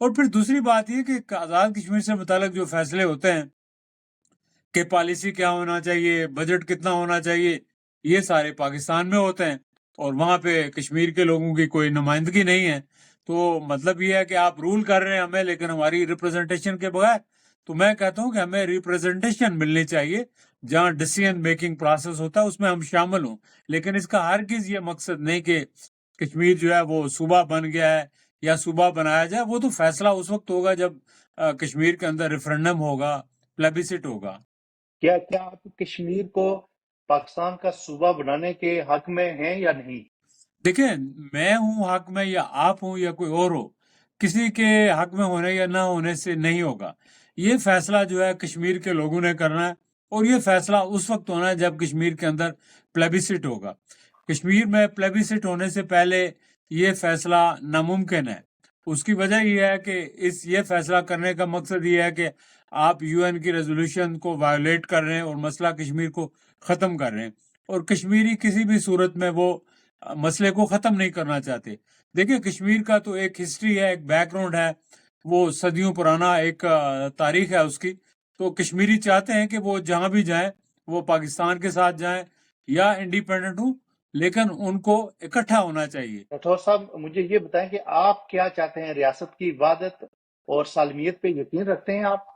اور پھر دوسری بات یہ کہ آزاد کشمیر سے متعلق جو فیصلے ہوتے ہیں کہ پالیسی کیا ہونا چاہیے، بجٹ کتنا ہونا چاہیے، یہ سارے پاکستان میں ہوتے ہیں اور وہاں پہ کشمیر کے لوگوں کی کوئی نمائندگی نہیں ہے. تو مطلب یہ ہے کہ آپ رول کر رہے ہیں ہمیں لیکن ہماری ریپرزنٹیشن کے بغیر. تو میں کہتا ہوں کہ ہمیں ریپرزنٹیشن ملنی چاہیے، جہاں ڈیسیژن میکنگ پروسیس ہوتا ہے اس میں ہم شامل ہوں. لیکن اس کا ہرگز یہ مقصد نہیں کہ کشمیر جو ہے وہ صوبہ بن گیا ہے یا صوبہ بنایا جائے. وہ تو فیصلہ اس وقت ہوگا جب کشمیر کے اندر ریفرنڈم ہوگا، پلیبیسٹ ہوگا. کیا آپ کشمیر کو پاکستان کا صوبہ بنانے کے حق میں ہیں یا نہیں؟ دیکھیں، میں ہوں حق میں یا آپ ہوں یا کوئی اور ہو، کسی کے حق میں ہونے یا نہ ہونے سے نہیں ہوگا. یہ فیصلہ جو ہے کشمیر کے لوگوں نے کرنا ہے اور یہ فیصلہ اس وقت ہونا ہے جب کشمیر کے اندر پلیبیسٹ ہوگا. کشمیر میں پلیبیسٹ ہونے سے پہلے یہ فیصلہ ناممکن ہے. اس کی وجہ یہ ہے کہ یہ فیصلہ کرنے کا مقصد یہ ہے کہ آپ یو این کی ریزولوشن کو وائلیٹ کر رہے ہیں اور مسئلہ کشمیر کو ختم کر رہے ہیں، اور کشمیری کسی بھی صورت میں وہ مسئلے کو ختم نہیں کرنا چاہتے. دیکھیں، کشمیر کا تو ایک ہسٹری ہے، ایک بیک گراؤنڈ ہے، وہ صدیوں پرانا ایک تاریخ ہے اس کی. تو کشمیری چاہتے ہیں کہ وہ جہاں بھی جائیں وہ پاکستان کے ساتھ جائیں یا انڈیپینڈنٹ ہوں، لیکن ان کو اکٹھا ہونا چاہیے. راٹھور صاحب، مجھے یہ بتائیں کہ آپ کیا چاہتے ہیں؟ ریاست کی وحدت اور سالمیت پہ یقین رکھتے ہیں آپ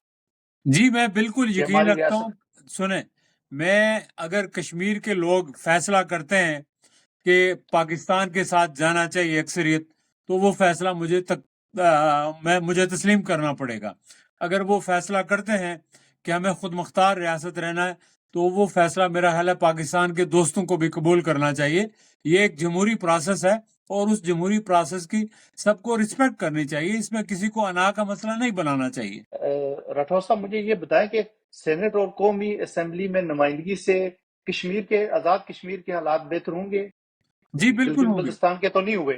جی میں بالکل کہ یقین ہماری رکھتا ریاست؟ ہوں. سنیں، میں اگر کشمیر کے لوگ فیصلہ کرتے ہیں کہ پاکستان کے ساتھ جانا چاہیے اکثریت، تو وہ فیصلہ مجھے تسلیم کرنا پڑے گا. اگر وہ فیصلہ کرتے ہیں کہ ہمیں خود مختار ریاست رہنا ہے، تو وہ فیصلہ میرا خیال ہے پاکستان کے دوستوں کو بھی قبول کرنا چاہیے. یہ ایک جمہوری پروسیس ہے اور اس جمہوری پروسیس کی سب کو رسپیکٹ کرنی چاہیے. اس میں کسی کو انا کا مسئلہ نہیں بنانا چاہیے. راٹھور صاحب، مجھے یہ بتائیں کہ سینٹ اور قومی اسمبلی میں نمائندگی سے کشمیر کے آزاد کشمیر کے حالات بہتر ہوں گے؟ جی بالکل گلگت ہوں گے. بلتستان کے تو نہیں ہوئے؟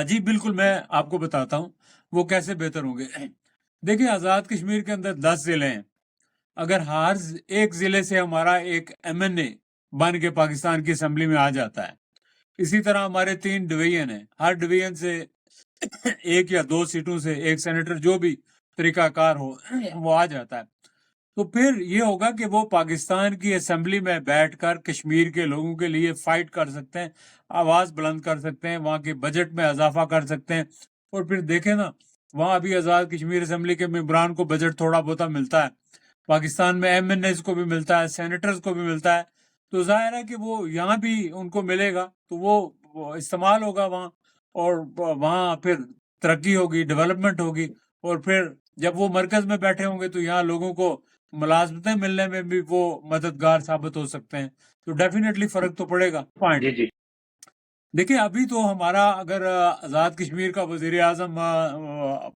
جی بالکل، میں آپ کو بتاتا ہوں وہ کیسے بہتر ہوں گے. دیکھیں، آزاد کشمیر کے اندر 10 ضلع ہیں. اگر ہر ایک ضلع سے ہمارا ایک ایم این اے بن کے پاکستان کی اسمبلی میں آ جاتا ہے، اسی طرح ہمارے 3 ڈویژن ہیں، ہر ڈویژن سے ایک یا 2 سیٹوں سے ایک سینیٹر جو بھی طریقہ کار ہو وہ آ جاتا ہے. تو پھر یہ ہوگا کہ وہ پاکستان کی اسمبلی میں بیٹھ کر کشمیر کے لوگوں کے لیے فائٹ کر سکتے ہیں، آواز بلند کر سکتے ہیں، وہاں کے بجٹ میں اضافہ کر سکتے ہیں. اور پھر دیکھیں نا، وہاں ابھی آزاد کشمیر اسمبلی کے ممبران کو بجٹ تھوڑا بہت ملتا ہے، پاکستان میں ایم این ایز کو بھی ملتا ہے، سینیٹرز کو بھی ملتا ہے. تو ظاہر ہے کہ وہ یہاں بھی ان کو ملے گا تو وہ استعمال ہوگا وہاں، اور وہاں پھر ترقی ہوگی، ڈیولپمنٹ ہوگی. اور پھر جب وہ مرکز میں بیٹھے ہوں گے تو یہاں لوگوں کو ملازمتیں ملنے میں بھی وہ مددگار ثابت ہو سکتے ہیں. تو ڈیفینیٹلی فرق تو پڑے گا. پوائنٹ جی دیکھیں، ابھی تو ہمارا اگر آزاد کشمیر کا وزیر اعظم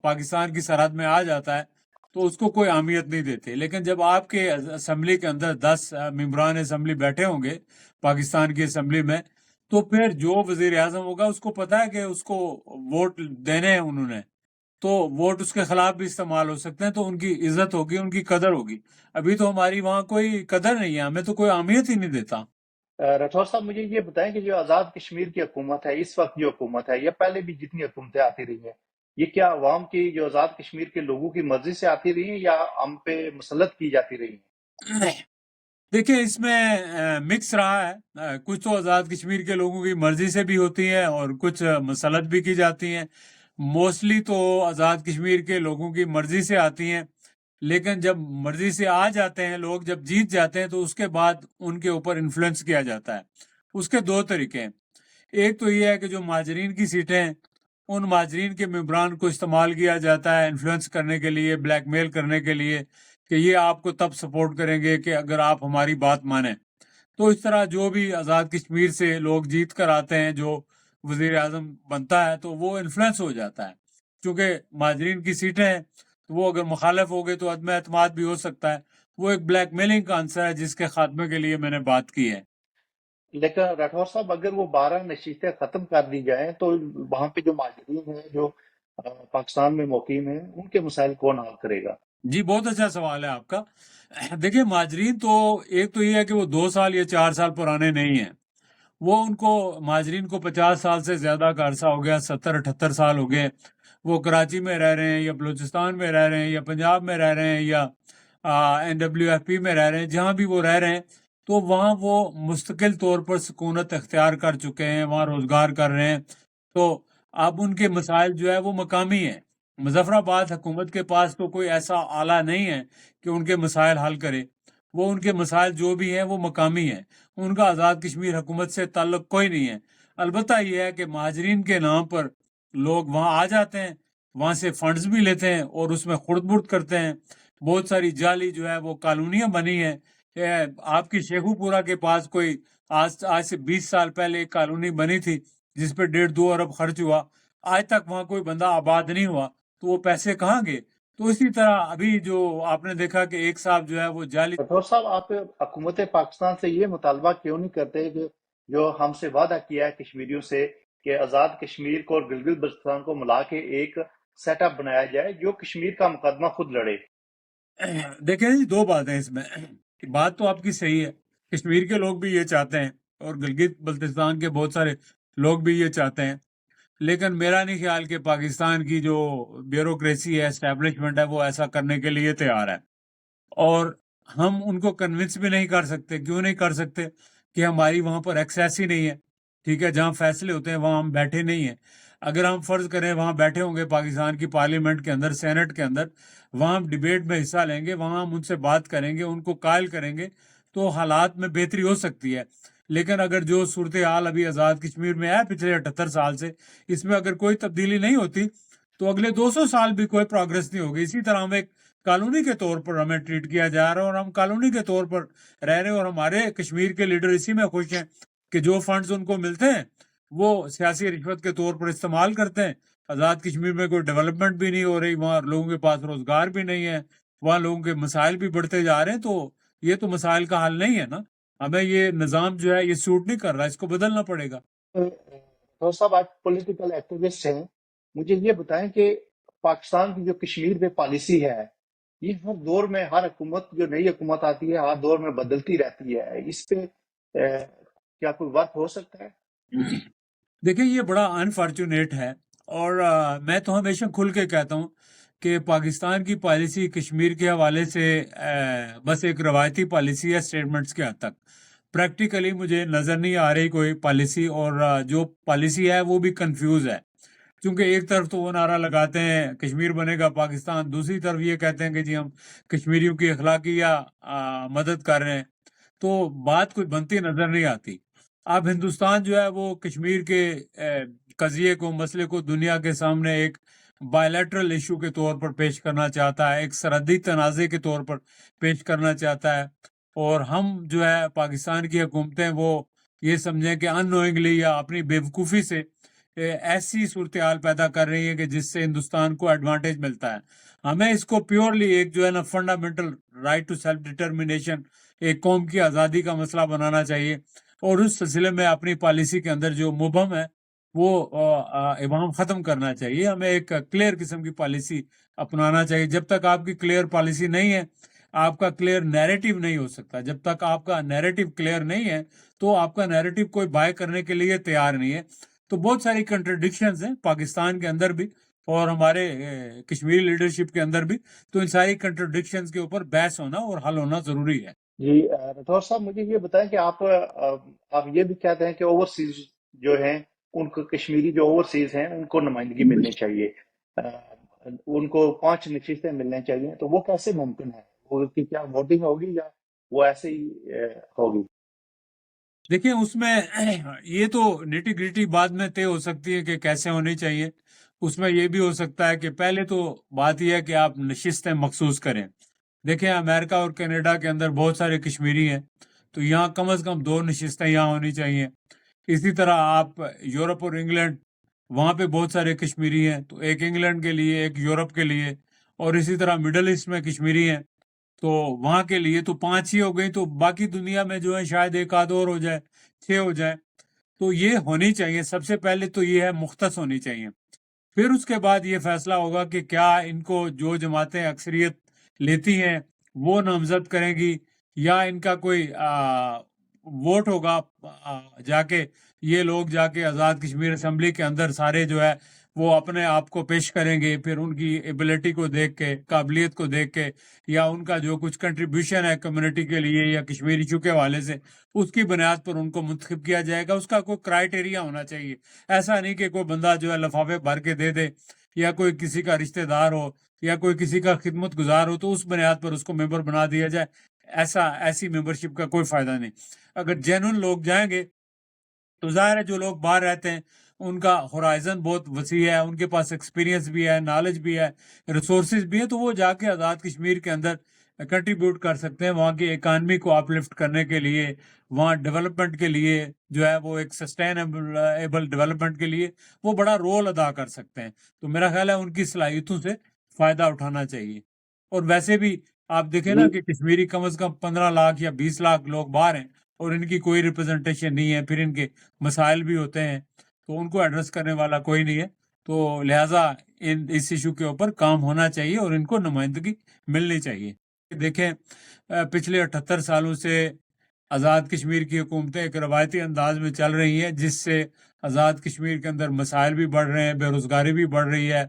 پاکستان کی سرحد میں آ جاتا ہے تو اس کو کوئی اہمیت نہیں دیتے. لیکن جب آپ کے اسمبلی کے اندر 10 ممبران اسمبلی بیٹھے ہوں گے پاکستان کی اسمبلی میں، تو پھر جو وزیر اعظم ہوگا اس کو پتا ہے کہ اس کو ووٹ دینے ہیں انہوں نے، تو ووٹ اس کے خلاف بھی استعمال ہو سکتے ہیں. تو ان کی عزت ہوگی، ان کی قدر ہوگی. ابھی تو ہماری وہاں کوئی قدر نہیں ہے، ہمیں تو کوئی اہمیت ہی نہیں دیتا. راٹھور صاحب، مجھے یہ بتائیں کہ جو آزاد کشمیر کی حکومت ہے، اس وقت جو حکومت ہے یا پہلے بھی جتنی حکومتیں آتی رہی ہیں، یہ کیا عوام کی، جو آزاد کشمیر کے لوگوں کی مرضی سے آتی رہی ہیں یا ہم پہ مسلط کی جاتی رہی ہیں؟ دیکھیں، اس میں مکس رہا ہے. کچھ تو آزاد کشمیر کے لوگوں کی مرضی سے بھی ہوتی ہیں اور کچھ مسلط بھی کی جاتی ہیں. موسٹلی تو آزاد کشمیر کے لوگوں کی مرضی سے آتی ہیں، لیکن جب مرضی سے آ جاتے ہیں لوگ، جب جیت جاتے ہیں تو اس کے بعد ان کے اوپر انفلوئنس کیا جاتا ہے. اس کے 2 طریقے ہیں. ایک تو یہ ہے کہ جو مہاجرین کی سیٹیں ہیں، ان مہاجرین کے ممبران کو استعمال کیا جاتا ہے انفلوئنس کرنے کے لیے، بلیک میل کرنے کے لیے کہ یہ آپ کو تب سپورٹ کریں گے کہ اگر آپ ہماری بات مانیں. تو اس طرح جو بھی آزاد کشمیر سے لوگ جیت کر آتے ہیں، جو وزیر اعظم بنتا ہے تو وہ انفلوئنس ہو جاتا ہے. چونکہ مہاجرین کی سیٹیں ہیں تو وہ اگر مخالف ہو گئے تو عدم اعتماد بھی ہو سکتا ہے. وہ ایک بلیک میلنگ کا عنصر ہے جس کے خاتمے کے لیے میں نے بات کی ہے. لیکن راٹھور صاحب، اگر وہ 12 نشستیں ختم کر دی جائیں تو وہاں پہ جو مہاجرین ہیں، جو پاکستان میں مقیم ہیں، ان کے مسائل کون حل کرے گا؟ جی بہت اچھا سوال ہے آپ کا. دیکھیں، مہاجرین تو ایک تو یہ ہے کہ وہ 2 سال یا 4 سال پرانے نہیں ہیں. وہ ان کو مہاجرین کو 50 سال سے زیادہ کا عرصہ ہو گیا، 70-78 سال ہو گئے. وہ کراچی میں رہ رہے ہیں یا بلوچستان میں رہ رہے ہیں یا پنجاب میں رہ رہے ہیں یا NWFP میں رہ رہے ہیں، جہاں بھی وہ رہ رہے ہیں، تو وہاں وہ مستقل طور پر سکونت اختیار کر چکے ہیں، وہاں روزگار کر رہے ہیں، تو اب ان کے مسائل جو ہے وہ مقامی ہیں۔ مظفر آباد حکومت کے پاس تو کوئی ایسا آلہ نہیں ہے کہ ان کے مسائل حل کرے، وہ ان کے مسائل جو بھی ہیں وہ مقامی ہیں، ان کا آزاد کشمیر حکومت سے تعلق کوئی نہیں ہے۔ البتہ یہ ہے کہ مہاجرین کے نام پر لوگ وہاں آ جاتے ہیں، وہاں سے فنڈز بھی لیتے ہیں اور اس میں خرد برد کرتے ہیں۔ بہت ساری جعلی جو ہے وہ کالونیاں بنی ہیں۔ آپ کی شیخو پورہ کے پاس کوئی آج سے 20 سال پہلے ایک کالونی بنی تھی جس پہ 1.5-2 ارب خرچ ہوا، آج تک وہاں کوئی بندہ آباد نہیں ہوا، تو وہ پیسے کہاں گئے؟ تو اسی طرح ابھی جو آپ نے دیکھا کہ ایک صاحب جو ہے وہ جعلی راٹھور صاحب، آپ حکومت پاکستان سے یہ مطالبہ کیوں نہیں کرتے کہ جو ہم سے وعدہ کیا ہے کشمیریوں سے کہ آزاد کشمیر کو اور گلگت بلتستان کو ملا کے ایک سیٹ اپ بنایا جائے جو کشمیر کا مقدمہ خود لڑے؟ دیکھیں جی، دو باتیں اس میں، بات تو آپ کی صحیح ہے، کشمیر کے لوگ بھی یہ چاہتے ہیں اور گلگت بلتستان کے بہت سارے لوگ بھی یہ چاہتے ہیں، لیکن میرا نہیں خیال کہ پاکستان کی جو بیوروکریسی ہے، اسٹیبلشمنٹ ہے، وہ ایسا کرنے کے لیے تیار ہے، اور ہم ان کو کنونس بھی نہیں کر سکتے۔ کیوں نہیں کر سکتے؟ کہ ہماری وہاں پر ایکسیس ہی نہیں ہے، ٹھیک ہے، جہاں فیصلے ہوتے ہیں وہاں ہم بیٹھے نہیں ہیں۔ اگر ہم فرض کریں وہاں بیٹھے ہوں گے پاکستان کی پارلیمنٹ کے اندر، سینٹ کے اندر، وہاں ہم ڈیبیٹ میں حصہ لیں گے، وہاں ہم ان سے بات کریں گے، ان کو قائل کریں گے، تو حالات میں بہتری ہو سکتی ہے۔ لیکن اگر جو صورتحال ابھی آزاد کشمیر میں ہے پچھلے 78 سال سے، اس میں اگر کوئی تبدیلی نہیں ہوتی تو اگلے 200 سال بھی کوئی پروگرس نہیں ہوگی۔ اسی طرح ہم ایک کالونی کے طور پر ہمیں ٹریٹ کیا جا رہا ہے اور ہم کالونی کے طور پر رہ رہے ہیں، اور ہمارے کشمیر کے لیڈر اسی میں خوش ہیں کہ جو فنڈز ان کو ملتے ہیں وہ سیاسی رشوت کے طور پر استعمال کرتے ہیں۔ آزاد کشمیر میں کوئی ڈیولپمنٹ بھی نہیں ہو رہی، وہاں لوگوں کے پاس روزگار بھی نہیں ہے، وہاں لوگوں کے مسائل بھی بڑھتے جا رہے ہیں، تو یہ تو مسائل کا حل نہیں ہے نا۔ ہمیں یہ نظام جو ہے یہ سوٹ نہیں کر رہا، اس کو بدلنا پڑے گا۔ راٹھور صاحب، آپ پولیٹیکل ایکٹیوسٹ ہیں، مجھے یہ بتائیں کہ پاکستان کی جو کشمیر پہ پالیسی ہے، یہ ہر دور میں، ہر حکومت، جو نئی حکومت آتی ہے ہر دور میں بدلتی رہتی ہے، اس پہ کیا کوئی وقت ہو سکتا ہے؟ دیکھیں یہ بڑا انفارچونیٹ ہے، اور میں تو ہمیشہ کھل کے کہتا ہوں کہ پاکستان کی پالیسی کشمیر کے حوالے سے بس ایک روایتی پالیسی ہے اسٹیٹمنٹس کے حد تک۔ پریکٹیکلی مجھے نظر نہیں آ رہی کوئی پالیسی، اور جو پالیسی ہے وہ بھی کنفیوز ہے، کیونکہ ایک طرف تو وہ نعرہ لگاتے ہیں کشمیر بنے گا پاکستان، دوسری طرف یہ کہتے ہیں کہ جی ہم کشمیریوں کی اخلاقی یا مدد کر رہے ہیں، تو بات کوئی بنتی نظر نہیں آتی۔ اب ہندوستان جو ہے وہ کشمیر کے قضیے کو، مسئلے کو دنیا کے سامنے ایک بائیلیٹرل ایشو کے طور پر پیش کرنا چاہتا ہے، ایک سرحدی تنازع کے طور پر پیش کرنا چاہتا ہے، اور ہم جو ہے پاکستان کی حکومتیں وہ یہ سمجھیں کہ ان نوئنگلی یا اپنی بیوقوفی سے ایسی صورتحال پیدا کر رہی ہے کہ جس سے ہندوستان کو ایڈوانٹیج ملتا ہے۔ ہمیں اس کو پیورلی ایک جو ہے نا fundamental right to self determination, ایک قوم کی آزادی کا مسئلہ بنانا چاہیے، اور اس سلسلے میں اپنی پالیسی کے اندر جو مبہم ہے وہ ابہام ختم کرنا چاہیے۔ ہمیں ایک کلیئر قسم کی پالیسی اپنانا چاہیے۔ جب تک آپ کی کلیئر پالیسی نہیں ہے، آپ کا کلیئر نیریٹو نہیں ہو سکتا۔ جب تک آپ کا نیریٹو کلیئر نہیں ہے تو آپ کا نیریٹو کوئی بائی کرنے کے لیے تیار نہیں ہے۔ تو بہت ساری کنٹرڈکشنز ہیں پاکستان کے اندر بھی اور ہمارے کشمیری لیڈرشپ کے اندر بھی، تو ان ساری کنٹرڈکشنز کے اوپر بحث ہونا اور حل ہونا ضروری ہے۔ جی راٹھور صاحب، مجھے یہ بتائیں کہ آپ یہ بھی کہتے ہیں کہ اوورسیز جو ہیں ان کو، کشمیری جو اوورسیز ہیں ان کو نمائندگی ملنی چاہیے، ان کو 5 نشستیں ملنی چاہیے، تو وہ کیسے ممکن ہے؟ وہ کی کیا ووٹنگ ہوگی یا وہ ایسے ہی ہوگی؟ دیکھیں اس میں یہ تو نیٹی گریٹی بعد میں طے ہو سکتی ہے کہ کیسے ہونی چاہیے۔ اس میں یہ بھی ہو سکتا ہے کہ پہلے تو بات یہ ہے کہ آپ نشستیں مخصوص کریں۔ دیکھیں امریکہ اور کینیڈا کے اندر بہت سارے کشمیری ہیں، تو یہاں کم از کم 2 نشستیں یہاں ہونی چاہیے۔ اسی طرح آپ یورپ اور انگلینڈ، وہاں پہ بہت سارے کشمیری ہیں، تو ایک انگلینڈ کے لیے، ایک یورپ کے لیے، اور اسی طرح مڈل ایسٹ میں کشمیری ہیں تو وہاں کے لیے تو 5 ہی ہو گئی، تو باقی دنیا میں جو ہے شاید ایک آدھ اور ہو جائے، 6 ہو جائے۔ تو یہ ہونی چاہیے، سب سے پہلے تو یہ ہے مختص ہونی چاہیے۔ پھر اس کے بعد یہ فیصلہ ہوگا کہ کیا ان کو جو جماعتیں اکثریت لیتی ہیں وہ نامزد کریں گی، یا ان کا کوئی ووٹ ہوگا جا کے، یہ لوگ جا کے آزاد کشمیر اسمبلی کے اندر سارے جو ہے وہ اپنے آپ کو پیش کریں گے، پھر ان کی ایبلٹی کو دیکھ کے، قابلیت کو دیکھ کے، یا ان کا جو کچھ کنٹریبیوشن ہے کمیونٹی کے لیے یا کشمیر ایشو کے حوالے سے، اس کی بنیاد پر ان کو منتخب کیا جائے گا۔ اس کا کوئی کرائٹیریا ہونا چاہیے، ایسا نہیں کہ کوئی بندہ جو ہے لفافے بھر کے دے دے، یا کوئی کسی کا رشتہ دار ہو یا کوئی کسی کا خدمت گزار ہو تو اس بنیاد پر اس کو ممبر بنا دیا جائے۔ ایسی ممبرشپ کا کوئی فائدہ نہیں۔ اگر جینون لوگ جائیں گے تو ظاہر ہے جو لوگ باہر رہتے ہیں ان کا ہورائزن بہت وسیع ہے، ان کے پاس ایکسپیرینس بھی ہے، نالج بھی ہے، ریسورسز بھی ہے، تو وہ جا کے آزاد کشمیر کے اندر کنٹریبیوٹ کر سکتے ہیں، وہاں کی اکانمی کو اپ لفٹ کرنے کے لیے، وہاں ڈیولپمنٹ کے لیے جو ہے وہ ایک سسٹینیبل ڈیولپمنٹ کے لیے وہ بڑا رول ادا کر سکتے ہیں۔ تو میرا خیال ہے ان کی صلاحیتوں سے فائدہ اٹھانا چاہیے۔ اور ویسے بھی آپ دیکھیں نا کہ کشمیری کم از کم 15 لاکھ یا 20 لاکھ لوگ باہر ہیں اور ان کی کوئی ریپرزنٹیشن نہیں ہے، پھر ان کے مسائل بھی ہوتے ہیں تو ان کو ایڈریس کرنے والا کوئی نہیں ہے، تو لہٰذا اس ایشو کے اوپر کام ہونا چاہیے اور ان کو نمائندگی ملنی چاہیے۔ دیکھیں پچھلے 78 سالوں سے آزاد کشمیر کی حکومتیں ایک روایتی انداز میں چل رہی ہیں، جس سے آزاد کشمیر کے اندر مسائل بھی بڑھ رہے ہیں، بے روزگاری بھی بڑھ رہی ہے،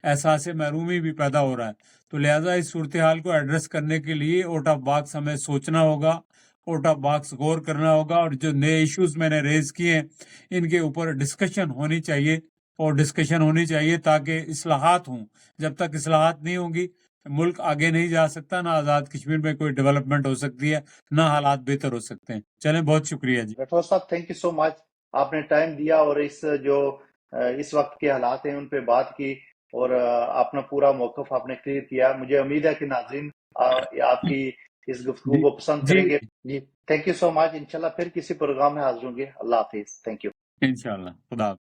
احساس محرومی بھی پیدا ہو رہا ہے۔ تو لہٰذا اس صورتحال کو ایڈریس کرنے کے لیے آؤٹ آف باکس ہمیں سوچنا ہوگا، آؤٹ آف باکس غور کرنا ہوگا، اور جو نئے ایشوز میں نے ریز کیے ہیں ان کے اوپر ڈسکشن ہونی چاہیے، اور ڈسکشن ہونی چاہیے تاکہ اصلاحات ہوں۔ جب تک اصلاحات نہیں ہوں گی ملک آگے نہیں جا سکتا، نہ آزاد کشمیر میں کوئی ڈیولپمنٹ ہو سکتی ہے، نہ حالات بہتر ہو سکتے ہیں۔ چلیں، بہت شکریہ جی۔ راٹھور صاحب تھینک یو سو مچ، آپ نے ٹائم دیا اور اس وقت کے حالات ہیں ان پہ بات کی، اور اپنا پورا موقف آپ نے کلیئر کیا۔ مجھے امید ہے کہ ناظرین آپ کی اس گفتگو کو پسند کریں گے۔ جی تھینک یو سو مچ، انشاءاللہ پھر کسی پروگرام میں حاضر ہوں گے۔ اللہ حافظ، تھینک یو۔ انشاءاللہ، خدا حافظ۔